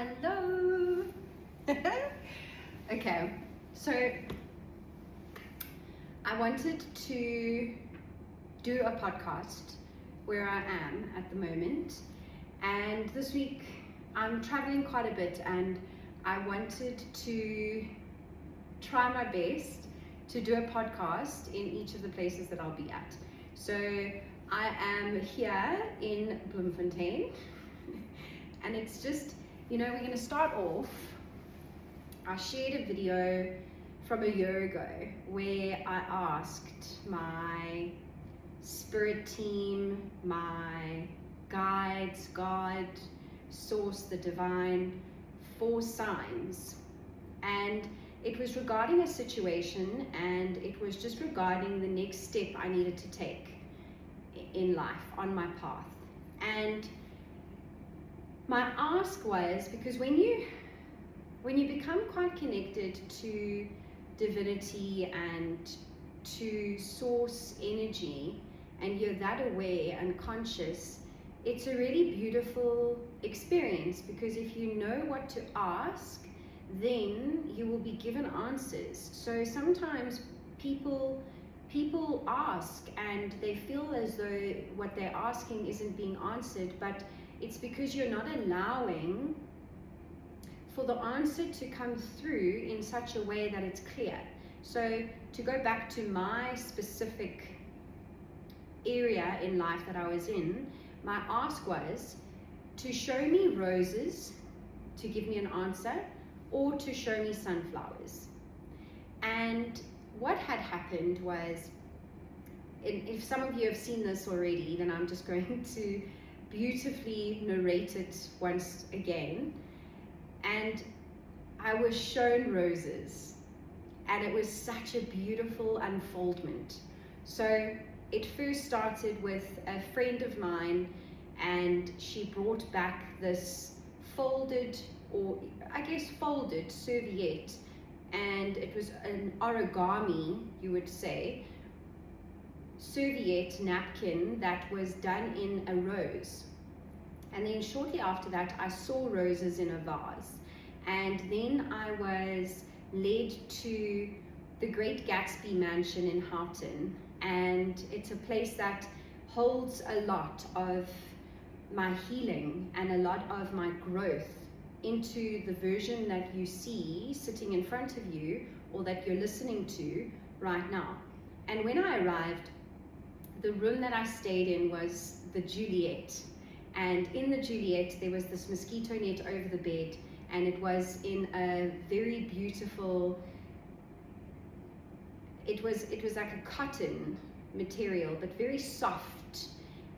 Hello. Okay, so I wanted to do a podcast where I am at the moment, and this week I'm traveling quite a bit, and I wanted to try my best to do a podcast in each of the places that I'll be at. So I am here in Bloemfontein, and it's just, we're going to start off. I shared a video from a year ago where I asked my spirit team, my guides, God, source, the divine, for signs. And it was regarding a situation, and it was just regarding the next step I needed to take in life, on my path. And my ask was, because when you become quite connected to divinity and to source energy, and you're that aware and conscious, it's a really beautiful experience, because if you know what to ask, then you will be given answers. So sometimes people ask and they feel as though what they're asking isn't being answered, but it's because you're not allowing for the answer to come through in such a way that it's clear. So to go back to my specific area in life that I was in, my ask was to show me roses to give me an answer, or to show me sunflowers. And what had happened was, if some of you have seen this already, then I'm just going to beautifully narrate it once again. And I was shown roses, and it was such a beautiful unfoldment. So it first started with a friend of mine, and she brought back this folded serviette, and it was an origami, you would say, serviette napkin that was done in a rose. And then shortly after that, I saw roses in a vase. And then I was led to the Great Gatsby mansion in Houghton. And it's a place that holds a lot of my healing and a lot of my growth into the version that you see sitting in front of you, or that you're listening to right now. And when I arrived, the room that I stayed in was the Juliet. And in the Juliet, there was this mosquito net over the bed, and it was in a very beautiful, it was like a cotton material, but very soft,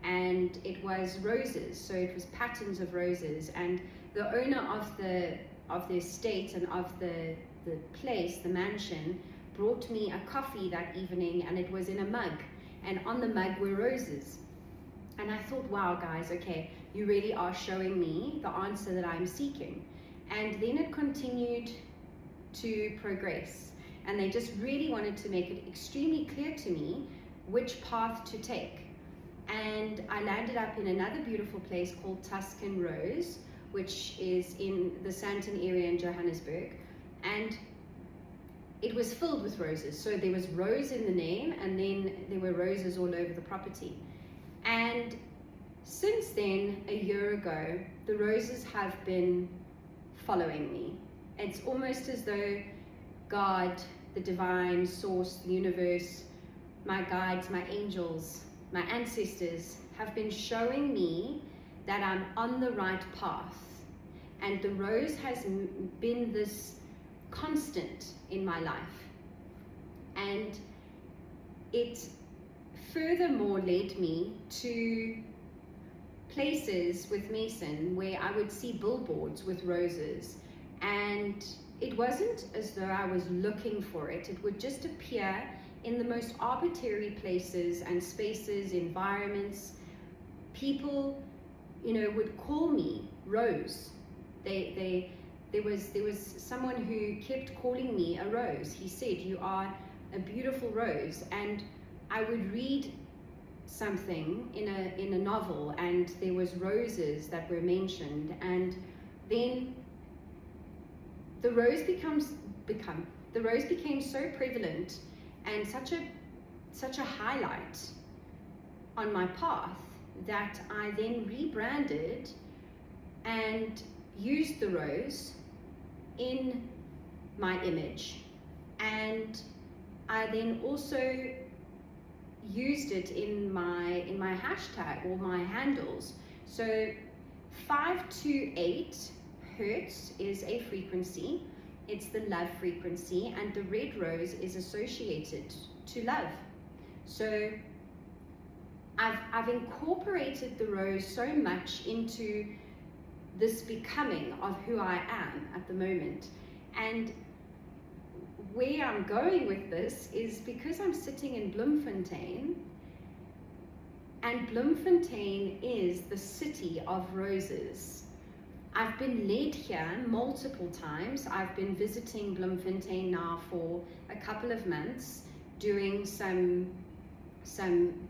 and it was roses, so it was patterns of roses. And the owner of the estate and of the place, the mansion, brought me a coffee that evening, and it was in a mug, and on the mug were roses. And I thought, wow, guys, okay, you really are showing me the answer that I'm seeking. And then it continued to progress, and they just really wanted to make it extremely clear to me which path to take. And I landed up in another beautiful place called Tuscan Rose, which is in the Sandton area in Johannesburg. And it was filled with roses. So there was rose in the name, and then there were roses all over the property. And since then, a year ago, the roses have been following me. It's almost as though God, the divine source, the universe, my guides, my angels, my ancestors have been showing me that I'm on the right path. And the rose has been this constant in my life. And it furthermore led me to places with Mason where I would see billboards with roses, and it wasn't as though I was looking for it. It would just appear in the most arbitrary places and spaces, environments. People, would call me Rose. There was someone who kept calling me a rose. He said, "You are a beautiful rose." And I would read something in a novel, and there was roses that were mentioned, and then the rose became so prevalent and such a highlight on my path that I then rebranded and used the rose in my image, and I then also used it in my hashtag or my handles. So 528 hertz is a frequency. It's the love frequency, and the red rose is associated to love. So I've incorporated the rose so much into this becoming of who I am at the moment. And where I'm going with this is because I'm sitting in Bloemfontein, and Bloemfontein is the city of roses. I've been led here multiple times. I've been visiting Bloemfontein now for a couple of months, doing some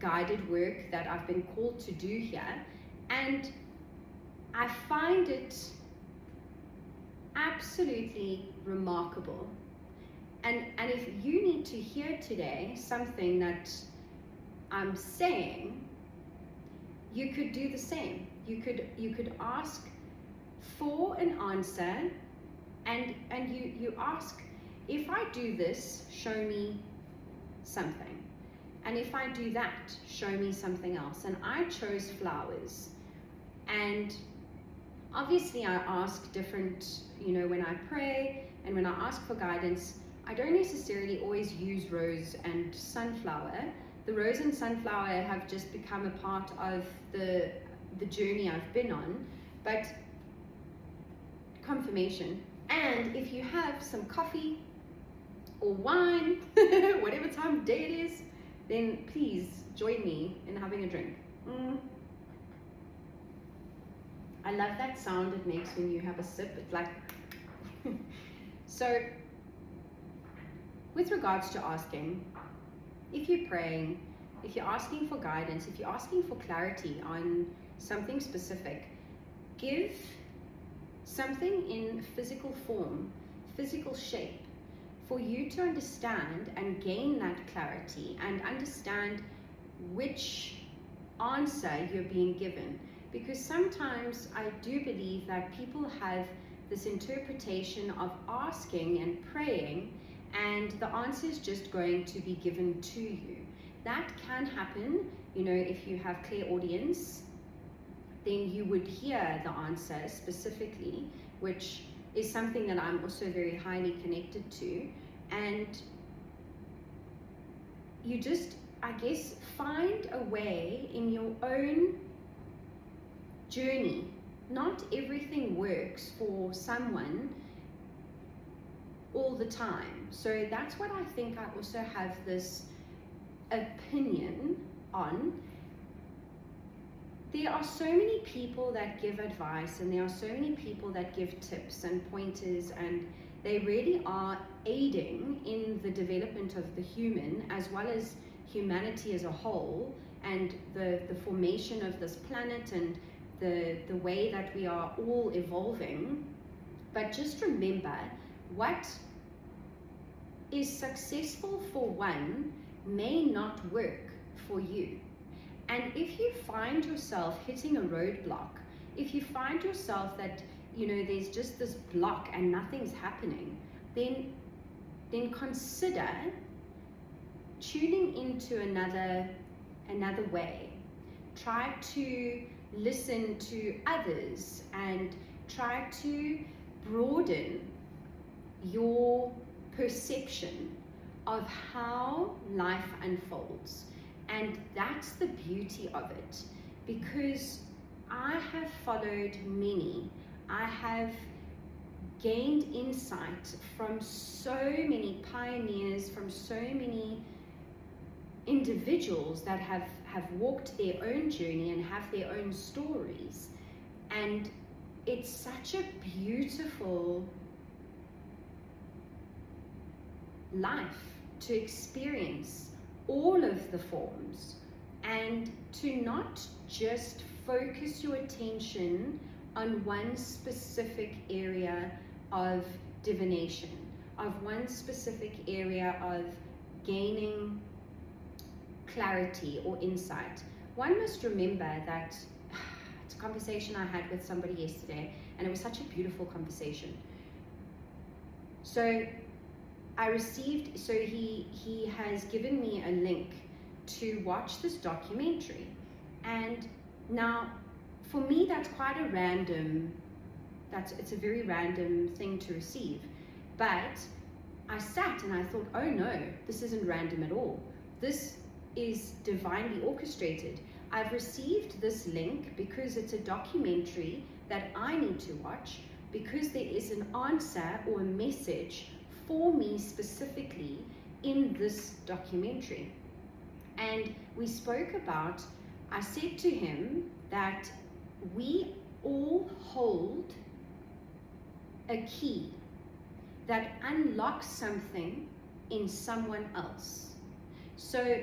guided work that I've been called to do here, and I find it absolutely remarkable. And if you need to hear today something that I'm saying, you could do the same. You could ask for an answer, and you ask, if I do this, show me something. And if I do that, show me something else. And I chose flowers. And obviously I ask different, when I pray and when I ask for guidance, I don't necessarily always use rose and sunflower. The rose and sunflower have just become a part of the journey I've been on. But confirmation. And if you have some coffee or wine, whatever time of day it is, then please join me in having a drink. I love that sound it makes when you have a sip. It's like so with regards to asking, if you're praying, if you're asking for guidance, if you're asking for clarity on something specific, give something in physical form, physical shape, for you to understand and gain that clarity and understand which answer you're being given. Because sometimes I do believe that people have this interpretation of asking and praying, and the answer is just going to be given to you. That can happen, if you have clairaudience, then you would hear the answer specifically, which is something that I'm also very highly connected to. And you just, I guess, find a way in your own journey. Not everything works for someone all the time. So that's what I think I also have this opinion on. There are so many people that give advice, and there are so many people that give tips and pointers, and they really are aiding in the development of the human as well as humanity as a whole, and the formation of this planet and the way that we are all evolving. But just remember, what is successful for one may not work for you. And if you find yourself hitting a roadblock, if you find yourself that there's just this block and nothing's happening, then consider tuning into another way. Try to listen to others and try to broaden your perception of how life unfolds. And that's the beauty of it, because I have followed many. I have gained insight from so many pioneers, from so many individuals that have walked their own journey and have their own stories. And it's such a beautiful life to experience all of the forms, and to not just focus your attention on one specific area of divination, of one specific area of gaining clarity or insight. One must remember that it's a conversation I had with somebody yesterday, and it was such a beautiful conversation. So he has given me a link to watch this documentary, and now for me that's quite a random, it's a very random thing to receive, but I sat and I thought, oh no, this isn't random at all. This is divinely orchestrated. I've received this link because it's a documentary that I need to watch, because there is an answer or a message for me specifically in this documentary. And we spoke about, I said to him that we all hold a key that unlocks something in someone else. So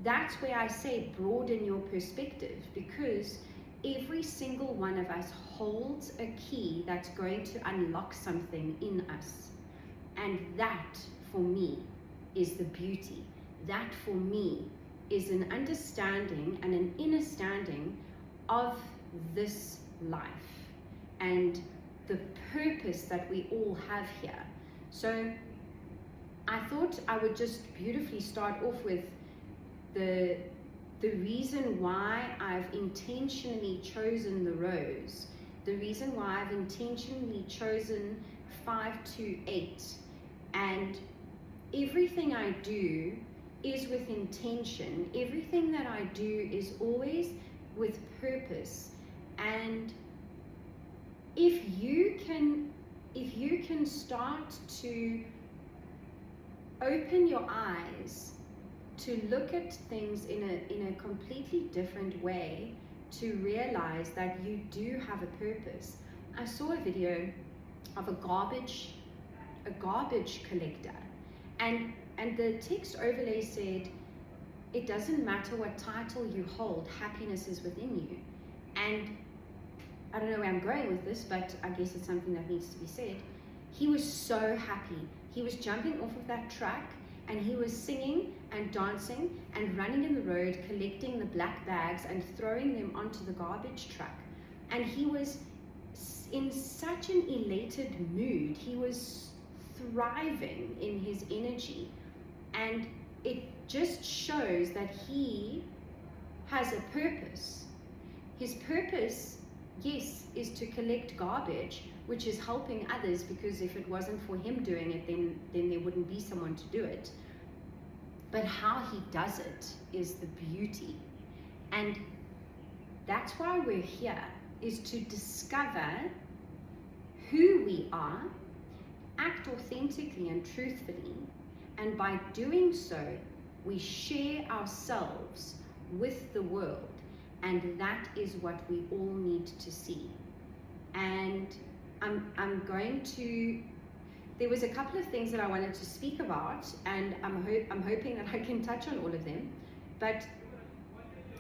that's where I say broaden your perspective, because every single one of us holds a key that's going to unlock something in us. And that, for me, is the beauty. That, for me, is an understanding and an inner standing of this life and the purpose that we all have here. So I thought I would just beautifully start off with the reason why I've intentionally chosen the rose, the reason why I've intentionally chosen 528, and everything I do is with intention. Everything that I do is always with purpose. And if you can start to open your eyes to look at things in a completely different way, to realize that you do have a purpose. I saw a video of a garbage collector, and the text overlay said, it doesn't matter what title you hold, happiness is within you. And I don't know where I'm going with this, but I guess it's something that needs to be said. He was so happy. He was jumping off of that truck, and he was singing and dancing and running in the road, collecting the black bags and throwing them onto the garbage truck. And he was in such an elated mood. He was thriving in his energy. And it just shows that he has a purpose. His purpose, yes, is to collect garbage, which is helping others, because if it wasn't for him doing it, then there wouldn't be someone to do it. But how he does it is the beauty. And that's why we're here, is to discover who we are, act authentically and truthfully, and by doing so, we share ourselves with the world. And that is what we all need to see. And I'm going to, there was a couple of things that I wanted to speak about, and I'm hoping that I can touch on all of them. But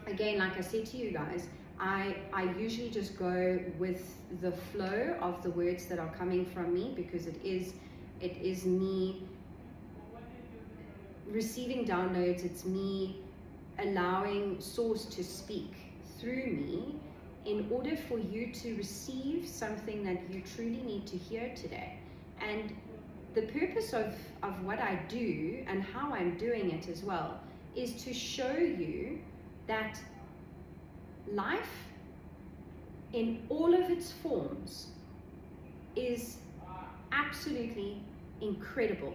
again, like I said to you guys, I usually just go with the flow of the words that are coming from me, because it is me receiving downloads. It's me allowing source to speak through me in order for you to receive something that you truly need to hear today. And the purpose of what I do and how I'm doing it as well is to show you that life in all of its forms is absolutely incredible.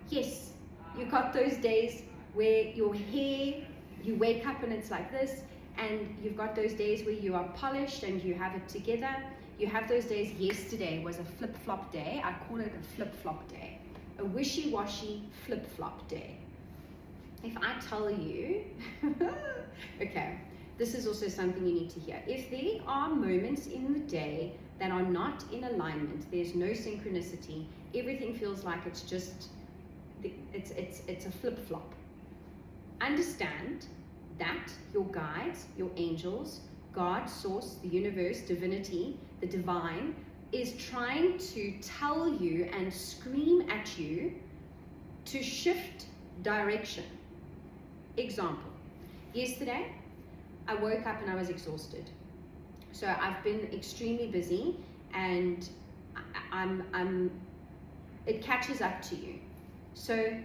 Yes, you got those days where your hair, you wake up and it's like this, and you've got those days where you are polished and you have it together. You have those days. Yesterday was a flip-flop day. I call it a flip-flop day, a wishy-washy flip-flop day. If I tell you, okay, this is also something you need to hear. If there are moments in the day that are not in alignment, there's no synchronicity, everything feels like it's just, it's a flip-flop. Understand that your guides, your angels, God, source, the universe, divinity, the divine, is trying to tell you and scream at you to shift direction. Example, yesterday I woke up and I was exhausted. So I've been extremely busy, and it catches up to you. So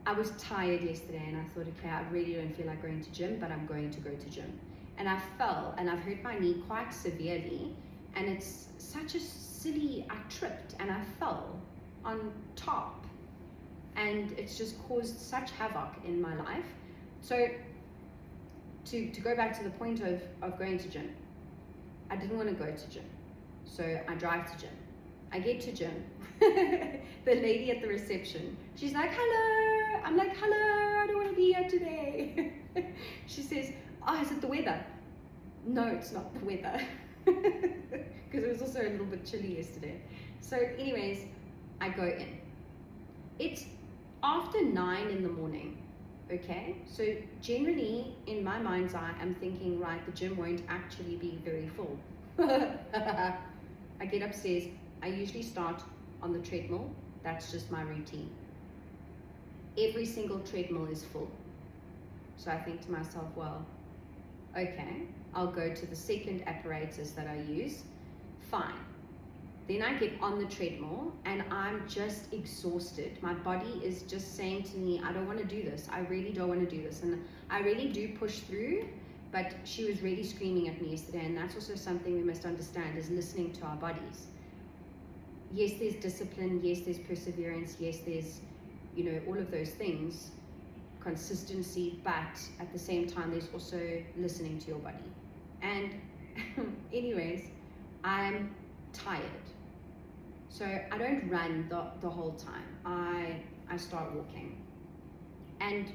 I was tired yesterday and I thought, okay, I really don't feel like going to gym, but I'm going to go to gym. And I fell and I've hurt my knee quite severely, and it's such a silly, I tripped and I fell on top, and it's just caused such havoc in my life. So to go back to the point of going to gym, I didn't want to go to gym, so I drive to gym. I get to gym, the lady at the reception, she's like, hello. I'm like, hello, I don't want to be here today. She says, oh, is it the weather? No, it's not the weather, because it was also a little bit chilly yesterday. So anyways, I go in. It's after 9 in the morning. Okay, so generally in my mind's eye, I'm thinking, right, the gym won't actually be very full. I get upstairs. I usually start on the treadmill. That's just my routine. Every single treadmill is full. So I think to myself, well, okay, I'll go to the second apparatus that I use. Fine. Then I get on the treadmill and I'm just exhausted. My body is just saying to me, I don't want to do this. I really don't want to do this. And I really do push through, but she was really screaming at me yesterday. And that's also something we must understand, is listening to our bodies. Yes, there's discipline. Yes, there's perseverance. Yes, there's, all of those things, consistency, but at the same time, there's also listening to your body. And anyways, I'm tired. So I don't run the whole time. I start walking. And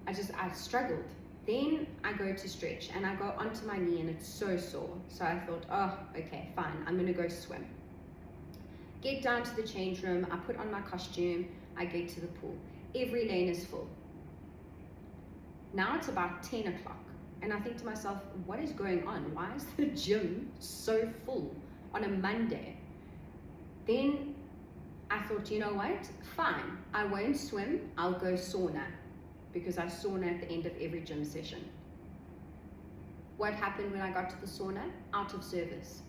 I struggled. Then I go to stretch and I go onto my knee and it's so sore. So I thought, oh, okay, fine, I'm gonna go swim. Get down to the change room, I put on my costume, I get to the pool. Every lane is full. Now it's about 10 o'clock. And I think to myself, what is going on? Why is the gym so full on a Monday? Then I thought, you know what? Fine, I won't swim, I'll go sauna, because I sauna at the end of every gym session. What happened when I got to the sauna? Out of service.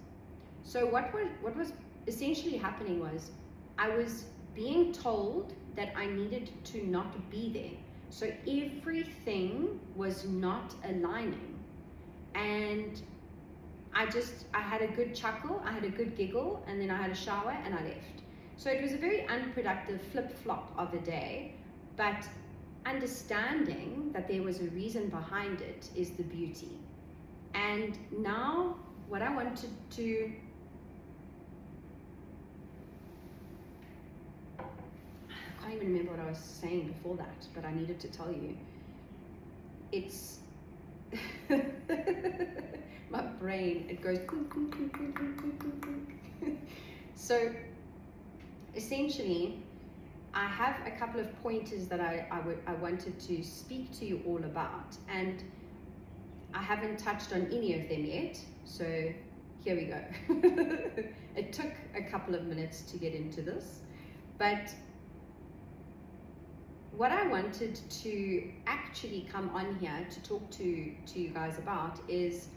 So what was essentially happening was, I was being told that I needed to not be there. So everything was not aligning. And I had a good chuckle, I had a good giggle, and then I had a shower and I left. So it was a very unproductive flip-flop of a day, but understanding that there was a reason behind it is the beauty. And now what I wanted to I can't even remember what I was saying before that, but I needed to tell you. It's my brain, it goes so essentially I have a couple of pointers that I wanted to speak to you all about, and I haven't touched on any of them yet, so here we go. It took a couple of minutes to get into this, but what I wanted to actually come on here to talk to you guys about is,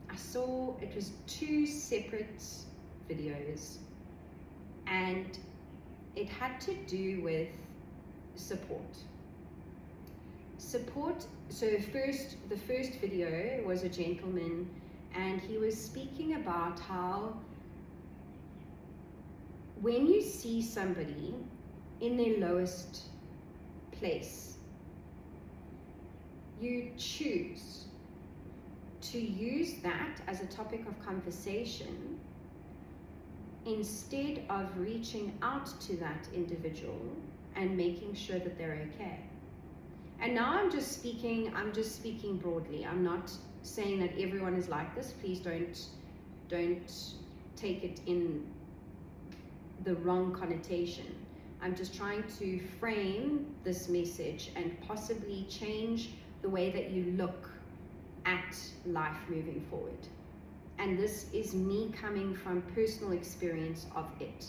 I saw it was 2 separate videos, and it had to do with support. So the first video was a gentleman, and he was speaking about how when you see somebody in their lowest place, you choose to use that as a topic of conversation instead of reaching out to that individual and making sure that they're okay. And now I'm just speaking broadly. I'm not saying that everyone is like this. Please don't take it in the wrong connotation. I'm just trying to frame this message and possibly change the way that you look at life moving forward. And this is me coming from personal experience of it.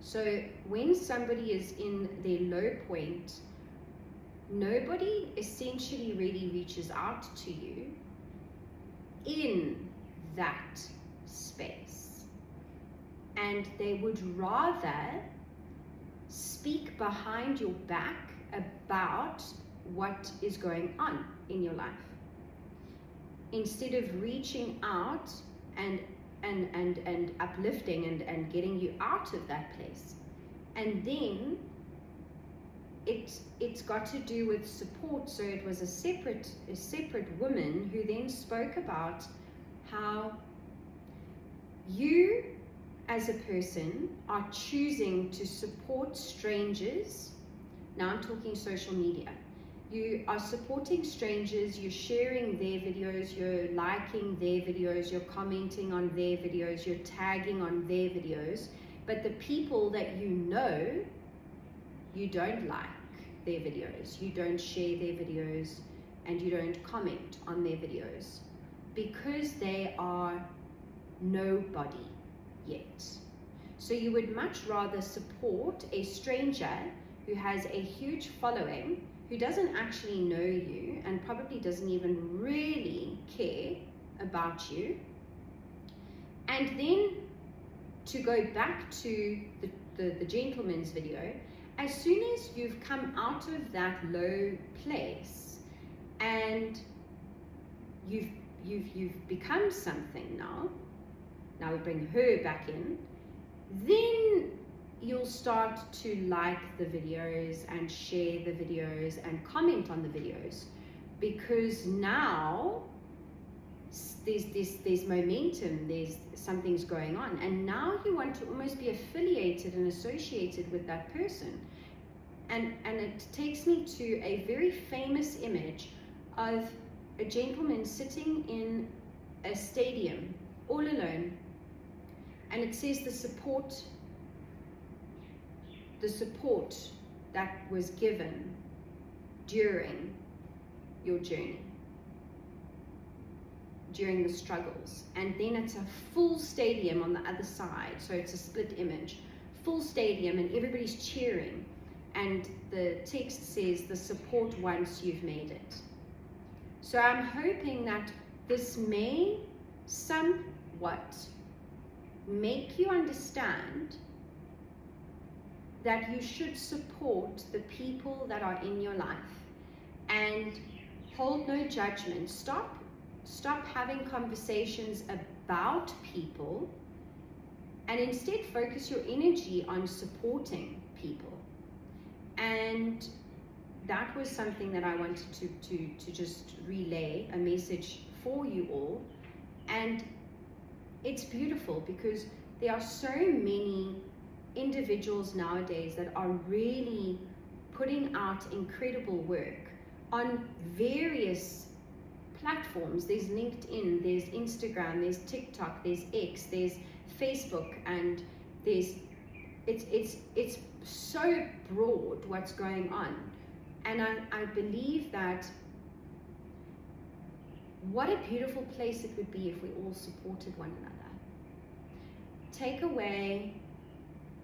So when somebody is in their low point, nobody essentially really reaches out to you in that space. And they would rather speak behind your back about what is going on in your life, instead of reaching out and uplifting and getting you out of that place. And then it's got to do with support. So it was a separate woman who then spoke about how you as a person are choosing to support strangers. Now I'm talking social media. You are supporting strangers, you're sharing their videos, you're liking their videos, you're commenting on their videos, you're tagging on their videos, but the people that you know, you don't like their videos, you don't share their videos, and you don't comment on their videos because they are nobody yet. So you would much rather support a stranger who has a huge following, who doesn't actually know you and probably doesn't even really care about you. And then to go back to the gentleman's video, as soon as you've come out of that low place and you've become something now we bring her back in, then you'll start to like the videos and share the videos and comment on the videos, because now there's momentum, there's something's going on, and now you want to almost be affiliated and associated with that person. And it takes me to a very famous image of a gentleman sitting in a stadium all alone, and it says the support that was given during your journey, during the struggles. And then it's a full stadium on the other side, so it's a split image, full stadium, and everybody's cheering, and the text says the support once you've made it. So I'm hoping that this may somewhat make you understand that you should support the people that are in your life and hold no judgment. Stop having conversations about people and instead focus your energy on supporting people. And that was something that I wanted to just relay, a message for you all. And it's beautiful because there are so many individuals nowadays that are really putting out incredible work on various platforms. There's LinkedIn, there's Instagram, there's TikTok, there's X, there's Facebook, and it's so broad what's going on. And I believe that what a beautiful place it would be if we all supported one another. Take away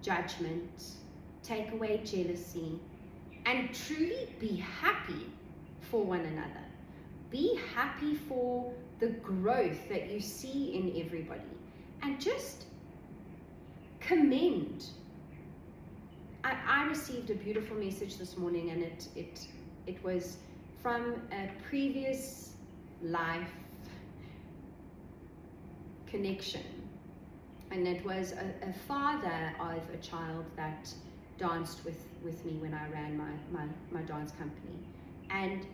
judgment, take away jealousy, and truly be happy for one another. Be happy for the growth that you see in everybody, and just commend. I received a beautiful message this morning, and it was from a previous life connection. And it was a father of a child that danced with me when I ran my dance company. And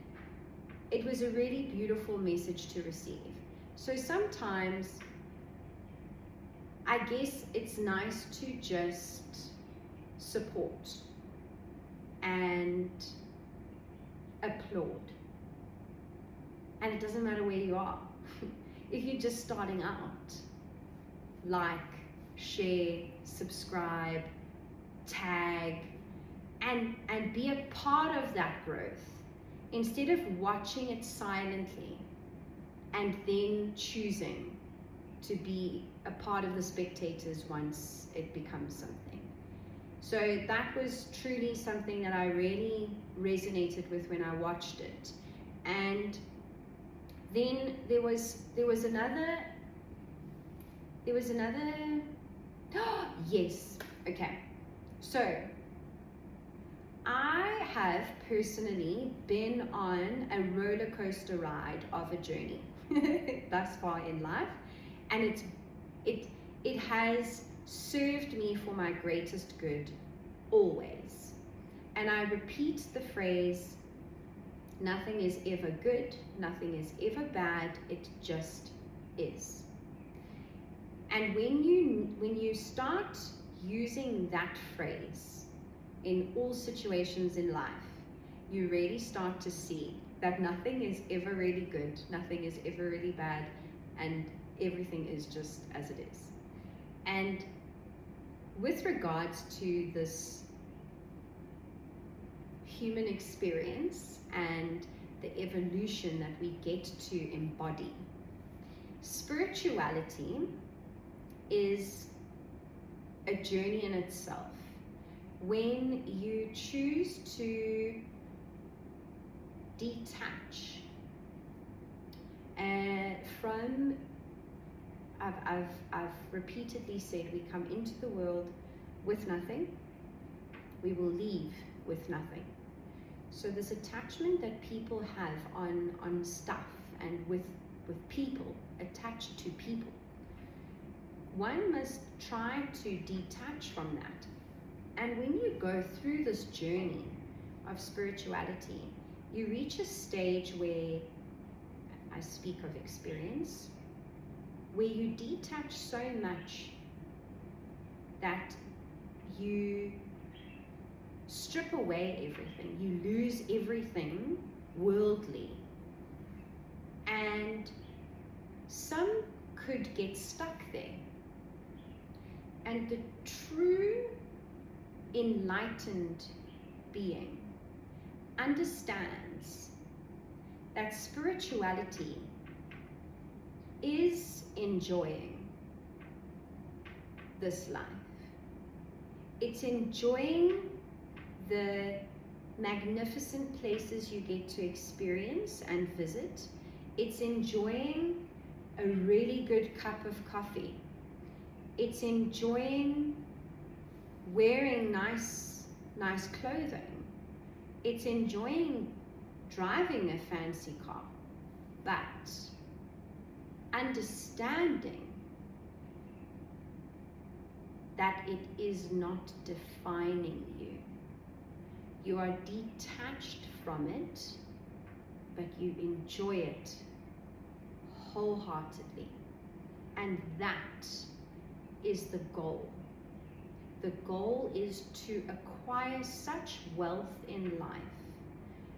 it was a really beautiful message to receive. So sometimes I guess it's nice to just support and applaud. And it doesn't matter where you are. If you're just starting out, like, share, subscribe, tag, and be a part of that growth. instead of watching it silently and then choosing to be a part of the spectators once it becomes something. So that was truly something that I really resonated with when I watched it. And then there was another yes, okay. So I have personally been on a roller coaster ride of a journey thus far in life, and it has served me for my greatest good always. And I repeat the phrase, nothing is ever good, nothing is ever bad, it just is. And when you start using that phrase in all situations in life, you really start to see that nothing is ever really good, nothing is ever really bad, and everything is just as it is. And with regards to this human experience and the evolution that we get to embody, spirituality is a journey in itself. When you choose to detach from, I've repeatedly said, we come into the world with nothing, we will leave with nothing. So this attachment that people have on stuff and with people, attached to people, one must try to detach from that. And when you go through this journey of spirituality, you reach a stage where, I speak of experience, where you detach so much that you strip away everything, you lose everything worldly. And some could get stuck there. And the true enlightened being understands that spirituality is enjoying this life. It's enjoying the magnificent places you get to experience and visit. It's enjoying a really good cup of coffee. It's enjoying wearing nice clothing. It's enjoying driving a fancy car, but understanding that it is not defining you. You are detached from it, but you enjoy it wholeheartedly. And that is the goal. The goal is to acquire such wealth in life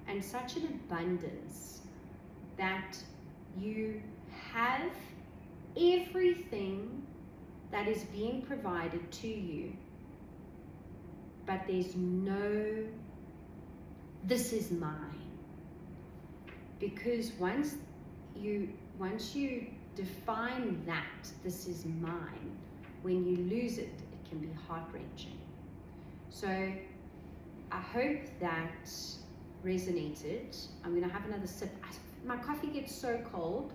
and such an abundance that you have everything that is being provided to you, but there's no, this is mine. Because once you define that, this is mine, when you lose it, it can be heart-wrenching. So I hope that resonated. I'm going to have another sip. My coffee gets so cold.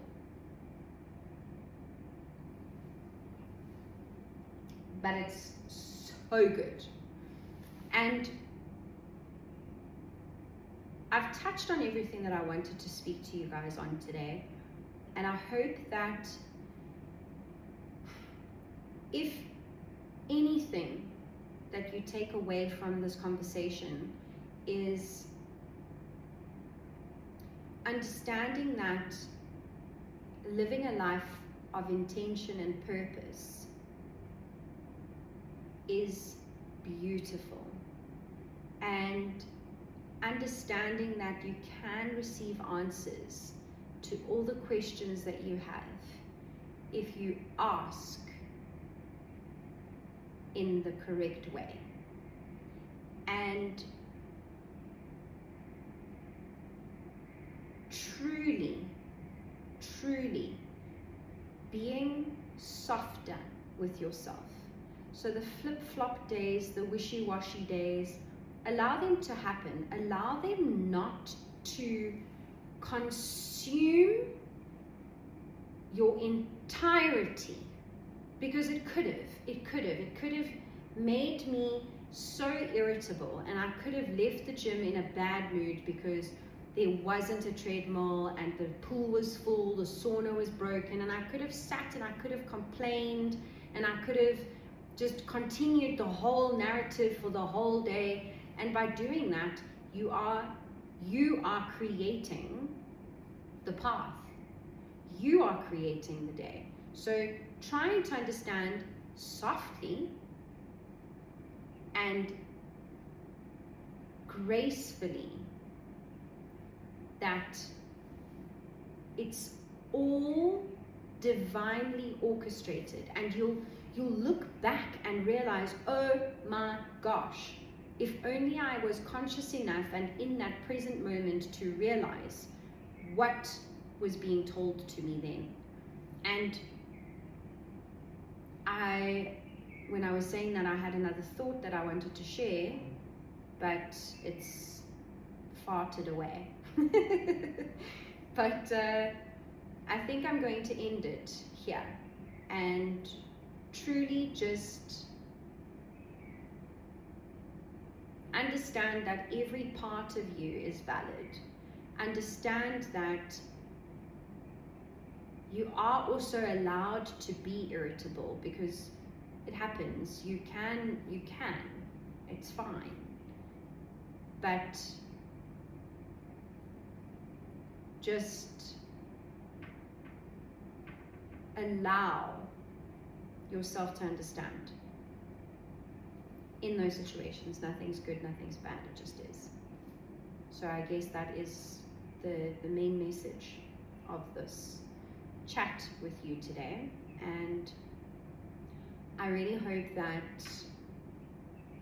But it's so good. And I've touched on everything that I wanted to speak to you guys on today. And I hope that if anything that you take away from this conversation is understanding that living a life of intention and purpose is beautiful, and understanding that you can receive answers to all the questions that you have if you ask in the correct way. And truly, truly being softer with yourself. So the flip-flop days, the wishy-washy days, allow them to happen. Allow them not to consume your entirety, because it could have made me so irritable, and I could have left the gym in a bad mood because there wasn't a treadmill and the pool was full, the sauna was broken, and I could have sat and I could have complained and I could have just continued the whole narrative for the whole day. And by doing that, you are creating the path. You are creating the day. So trying to understand softly and gracefully that it's all divinely orchestrated, and you'll look back and realize, oh my gosh, if only I was conscious enough and in that present moment to realize what was being told to me then. And when I was saying that, I had another thought that I wanted to share, but it's farted away. But I think I'm going to end it here and truly just understand that every part of you is valid. Understand that you are also allowed to be irritable, because it happens. You can, it's fine. But just allow yourself to understand. In those situations, nothing's good, nothing's bad, it just is. So I guess that is the main message of this chat with you today. And I really hope that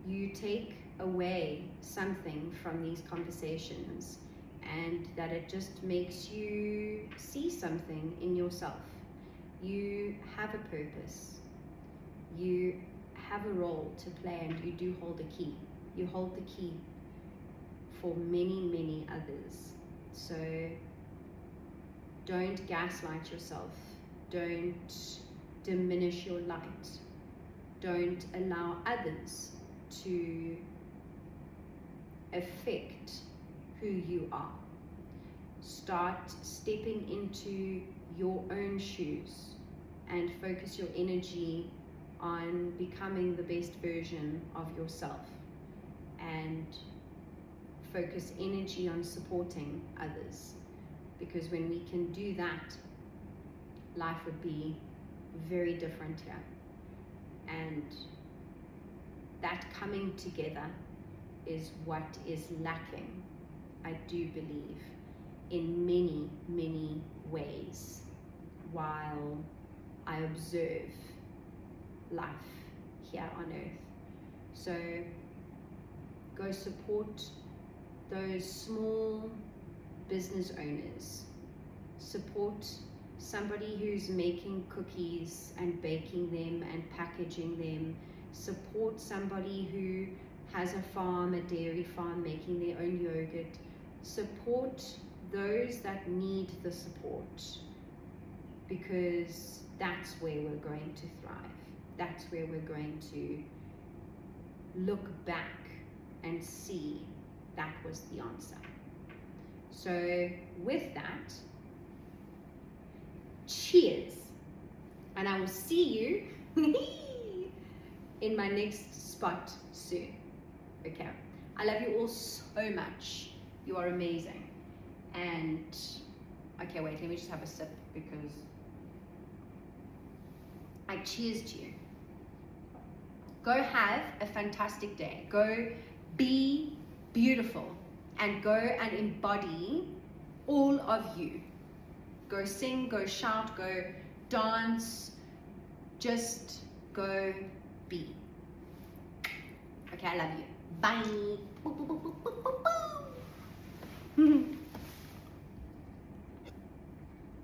you take away something from these conversations, and that it just makes you see something in yourself. You have a purpose. You have a role to play, and you do hold a key. You hold the key for many, many others. So don't gaslight yourself. Don't diminish your light. Don't allow others to affect who you are. Start stepping into your own shoes and focus your energy on becoming the best version of yourself, and focus energy on supporting others, because when we can do that, life would be very different here. And that coming together is what is lacking, I do believe, in many, many ways, while I observe life here on earth. So go support those small business owners. Support somebody who's making cookies and baking them and packaging them. Support somebody who has a farm, a dairy farm, making their own yogurt. Support those that need the support, because that's where we're going to thrive. That's where we're going to look back and see that was the answer. So with that, cheers, and I will see you in my next spot soon. Okay, I love you all so much. You are amazing. And okay, wait, let me just have a sip, because I cheers to you. Go have a fantastic day. Go be beautiful, and go and embody all of you. Go sing, go shout, go dance, just go be. Okay, I love you. Bye.